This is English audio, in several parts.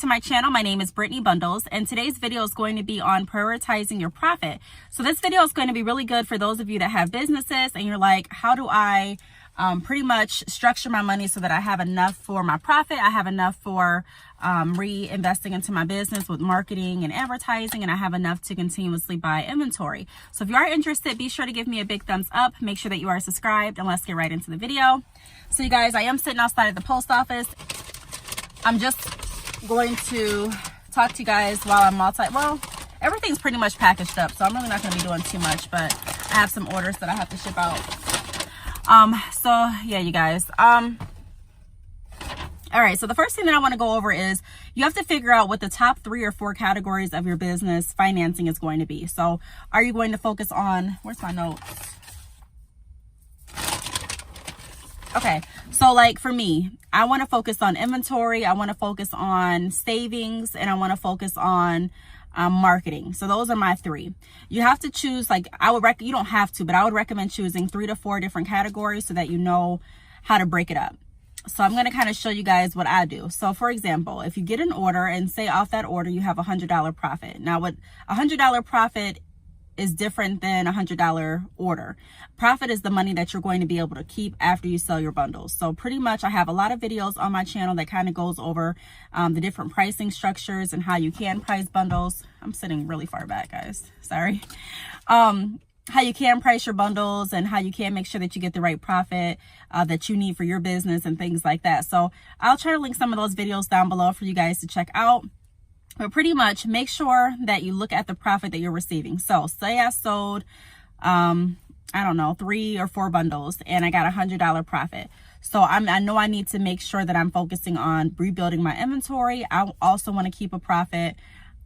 to my channel. My name is Brittney Bundles, and today's video is going to be on prioritizing your profit. So this video is going to be really good for those of you that have businesses and you're like, how do I pretty much structure my money so that I have enough for my profit, I have enough for reinvesting into my business with marketing and advertising, and I have enough to continuously buy inventory. So if you are interested, be sure to give me a big thumbs up. Make sure that you are subscribed, and let's get right into the video. So you guys, I am sitting outside of the post office. I'm just going to talk to you guys while I'm well, everything's pretty much packaged up, so I'm really not going to be doing too much, but I have some orders that I have to ship out. So yeah, you guys, all right, so the first thing that I want to go over is you have to figure out what the top 3 or 4 categories of your business financing is going to be. So are you going to focus on, where's my notes? Okay, so like for me, I want to focus on inventory, I want to focus on savings, and I want to focus on marketing. So those are my 3. You have to choose, like you don't have to, but I would recommend choosing 3 to 4 different categories so that you know how to break it up. So I'm going to kind of show you guys what I do. So for example, if you get an order and say off that order you have $100 profit. Now what $100 profit is different than $100 order. Profit is the money that you're going to be able to keep after you sell your bundles. So pretty much I have a lot of videos on my channel that kind of goes over the different pricing structures and how you can price bundles. I'm sitting really far back, guys. Sorry. How you can price your bundles and how you can make sure that you get the right profit that you need for your business and things like that. So I'll try to link some of those videos down below for you guys to check out. But pretty much make sure that you look at the profit that you're receiving. So say I sold, I don't know, 3 or 4 bundles and I got $100 profit. So I know I need to make sure that I'm focusing on rebuilding my inventory. I also want to keep a profit.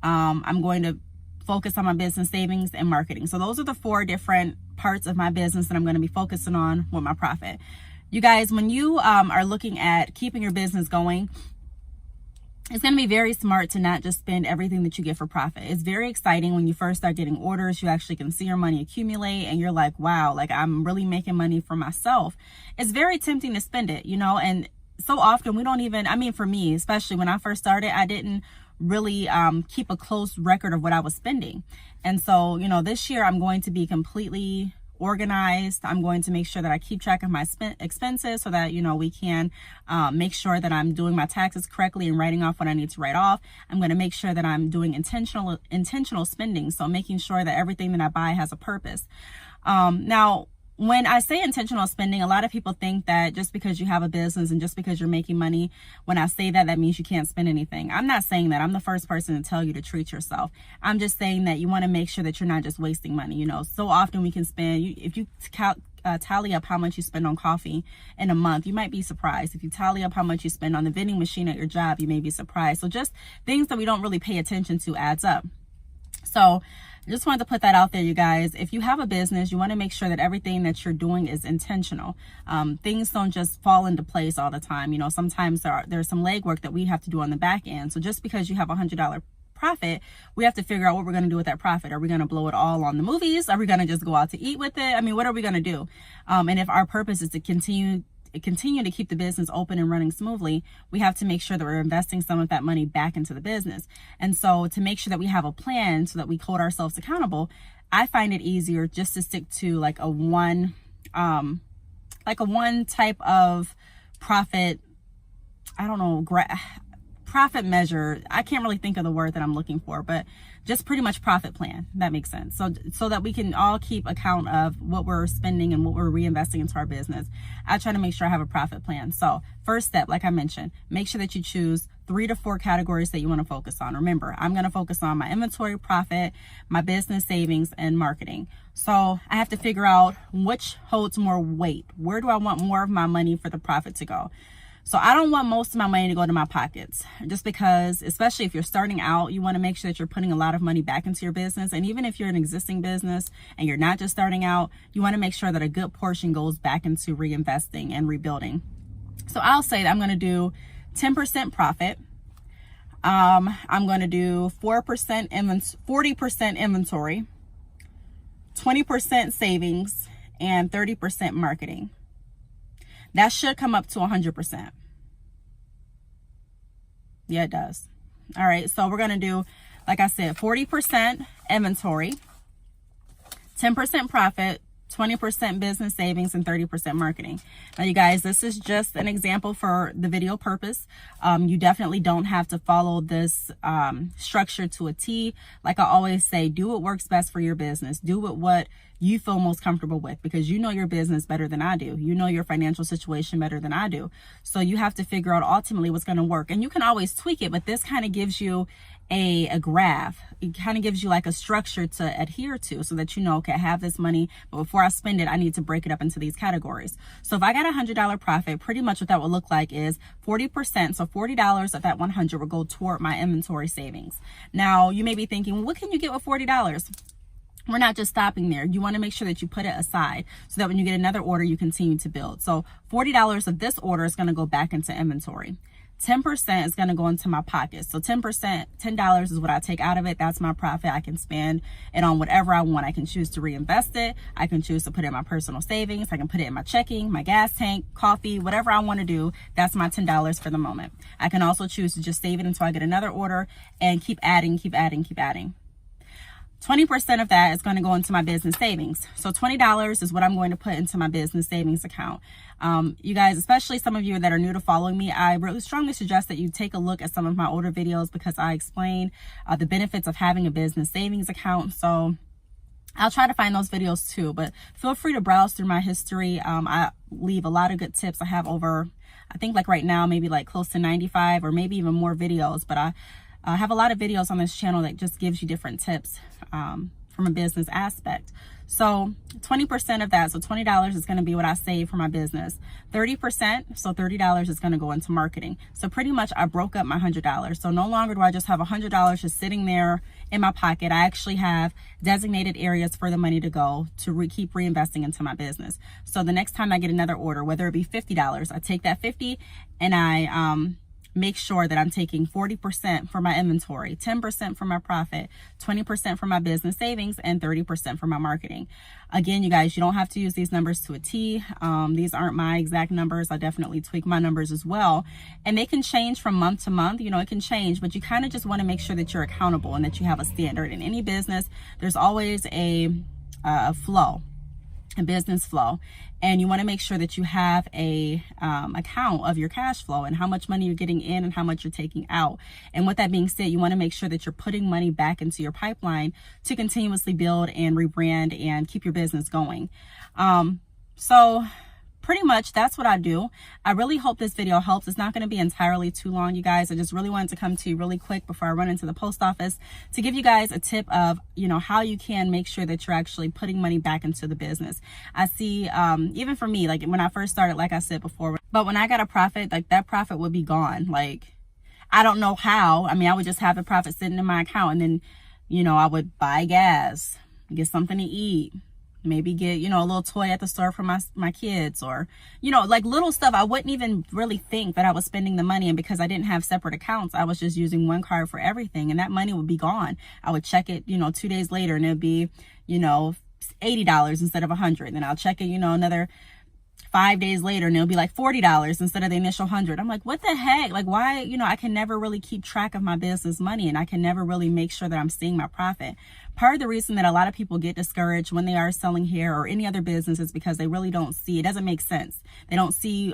I'm going to focus on my business savings and marketing. So those are the 4 different parts of my business that I'm going to be focusing on with my profit. You guys, when you are looking at keeping your business going, it's going to be very smart to not just spend everything that you get for profit. It's very exciting when you first start getting orders. You actually can see your money accumulate and you're like, wow, like I'm really making money for myself. It's very tempting to spend it, you know, and so often we don't even, I mean, for me, especially when I first started, I didn't really keep a close record of what I was spending. And so, you know, this year I'm going to be completely organized. I'm going to make sure that I keep track of my expenses so that, you know, we can make sure that I'm doing my taxes correctly and writing off what I need to write off. I'm going to make sure that I'm doing intentional spending. So making sure that everything that I buy has a purpose. Now, when I say intentional spending, a lot of people think that just because you have a business and just because you're making money, when I say that, that means you can't spend anything. I'm not saying that. I'm the first person to tell you to treat yourself. I'm just saying that you want to make sure that you're not just wasting money. You know, so often we can spend, if you tally up how much you spend on coffee in a month, you might be surprised. If you tally up how much you spend on the vending machine at your job, you may be surprised. So just things that we don't really pay attention to adds up. So I just wanted to put that out there, you guys. If you have a business, you want to make sure that everything that you're doing is intentional. Things don't just fall into place all the time. You know, sometimes there's some legwork that we have to do on the back end. So just because you have $100 profit, we have to figure out what we're going to do with that profit. Are we going to blow it all on the movies? Are we going to just go out to eat with it? I mean, what are we going to do? And if our purpose is to continue to keep the business open and running smoothly, we have to make sure that we're investing some of that money back into the business. And so to make sure that we have a plan so that we hold ourselves accountable, I find it easier just to stick to like a one type of profit, I don't know, profit measure. I can't really think of the word that I'm looking for, but just pretty much profit plan. That makes sense. So that we can all keep account of what we're spending and what we're reinvesting into our business. I try to make sure I have a profit plan. So first step, like I mentioned, make sure that you choose 3 to 4 categories that you want to focus on. Remember, I'm going to focus on my inventory, profit, my business savings, and marketing. So I have to figure out which holds more weight. Where do I want more of my money for the profit to go? So I don't want most of my money to go to my pockets, just because, especially if you're starting out, you want to make sure that you're putting a lot of money back into your business. And even if you're an existing business and you're not just starting out, you want to make sure that a good portion goes back into reinvesting and rebuilding. So I'll say that I'm going to do 10% profit. I'm going to do 40% inventory, 20% savings, and 30% marketing. That should come up to 100%. Yeah, it does. All right, so we're gonna do, like I said, 40% inventory, 10% profit, 20% business savings, and 30% marketing. Now, you guys, this is just an example for the video purpose. You definitely don't have to follow this structure to a T. Like I always say, do what works best for your business. Do what you feel most comfortable with, because you know your business better than I do. You know your financial situation better than I do. So you have to figure out ultimately what's going to work. And you can always tweak it, but this kind of gives you a graph. It kind of gives you like a structure to adhere to, so that you know, okay, I have this money, but before I spend it, I need to break it up into these categories. So if I got $100 profit, pretty much what that would look like is 40%. So $40 of that 100 will go toward my inventory savings. Now you may be thinking, well, what can you get with $40? We're not just stopping there. You want to make sure that you put it aside so that when you get another order, you continue to build. So $40 of this order is going to go back into inventory. 10% is going to go into my pocket. So 10%, $10 is what I take out of it. That's my profit. I can spend it on whatever I want. I can choose to reinvest it. I can choose to put it in my personal savings. I can put it in my checking, my gas tank, coffee, whatever I want to do. That's my $10 for the moment. I can also choose to just save it until I get another order and keep adding, keep adding, keep adding. 20% of that is going to go into my business savings. So $20 is what I'm going to put into my business savings account. You guys, especially some of you that are new to following me, I really strongly suggest that you take a look at some of my older videos, because I explain the benefits of having a business savings account. So I'll try to find those videos too, but feel free to browse through my history. I leave a lot of good tips. I have over, I think like right now, maybe like close to 95 or maybe even more videos, but I have a lot of videos on this channel that just gives you different tips from a business aspect. So 20% of that, so $20 is going to be what I save for my business. 30%, so $30 is going to go into marketing. So pretty much I broke up my $100. So no longer do I just have $100 just sitting there in my pocket. I actually have designated areas for the money to go to keep reinvesting into my business. So the next time I get another order, whether it be $50, I take that 50 and I make sure that I'm taking 40% for my inventory, 10% for my profit, 20% for my business savings, and 30% for my marketing. Again, you guys, you don't have to use these numbers to a T. These aren't my exact numbers. I definitely tweak my numbers as well. And they can change from month to month. You know, it can change, but you kind of just want to make sure that you're accountable and that you have a standard. In any business, there's always a flow, a business flow, and you want to make sure that you have a account of your cash flow and how much money you're getting in and how much you're taking out. And with that being said, you want to make sure that you're putting money back into your pipeline to continuously build and rebrand and keep your business going. So pretty much that's what I do. I really hope this video helps. It's not going to be entirely too long, you guys. I just really wanted to come to you really quick before I run into the post office to give you guys a tip of, you know, how you can make sure that you're actually putting money back into the business. I see, even for me, like when I first started, like I said before, but when I got a profit, like that profit would be gone. Like, I don't know how. I mean, I would just have the profit sitting in my account, and then, you know, I would buy gas, get something to eat, maybe get, you know, a little toy at the store for my kids, or, you know, like little stuff. I wouldn't even really think that I was spending the money. And because I didn't have separate accounts, I was just using one card for everything, and that money would be gone. I would check it, you know, 2 days later, and it'd be, you know, $80 instead of $100. Then I'll check it, you know, another 5 days later, and it'll be like $40 instead of the initial $100. I'm like, what the heck? Like, why? You know, I can never really keep track of my business money, and I can never really make sure that I'm seeing my profit. Part of the reason that a lot of people get discouraged when they are selling hair or any other business is because they really don't see, it doesn't make sense. They don't see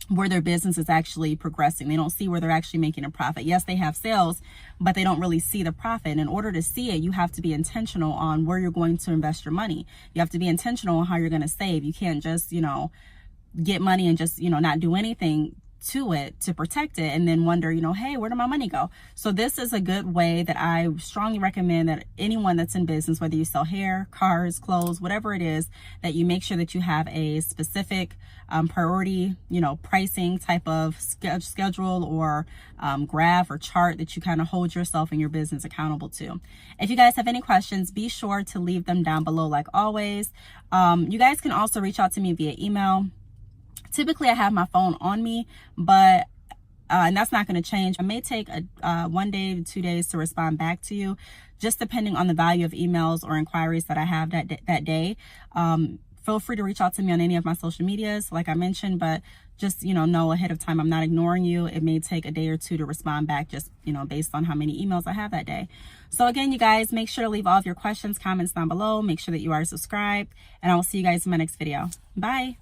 where their business is actually progressing. They don't see where they're actually making a profit. Yes, they have sales, but they don't really see the profit. And in order to see it, you have to be intentional on where you're going to invest your money. You have to be intentional on how you're going to save. You can't just, you know, get money and just, you know, not do anything to it to protect it and then wonder, you know, hey, where did my money go? So this is a good way that I strongly recommend that anyone that's in business, whether you sell hair, cars, clothes, whatever it is, that you make sure that you have a specific priority, you know, pricing type of schedule or graph or chart that you kind of hold yourself and your business accountable to. If you guys have any questions, be sure to leave them down below like always. You guys can also reach out to me via email. Typically, I have my phone on me, but and that's not going to change. I may take 1 day to 2 days to respond back to you, just depending on the value of emails or inquiries that I have that day. Feel free to reach out to me on any of my social medias, like I mentioned, but just, know ahead of time, I'm not ignoring you. It may take a day or two to respond back, just, based on how many emails I have that day. So again, you guys, make sure to leave all of your questions, comments down below. Make sure that you are subscribed, and I will see you guys in my next video. Bye.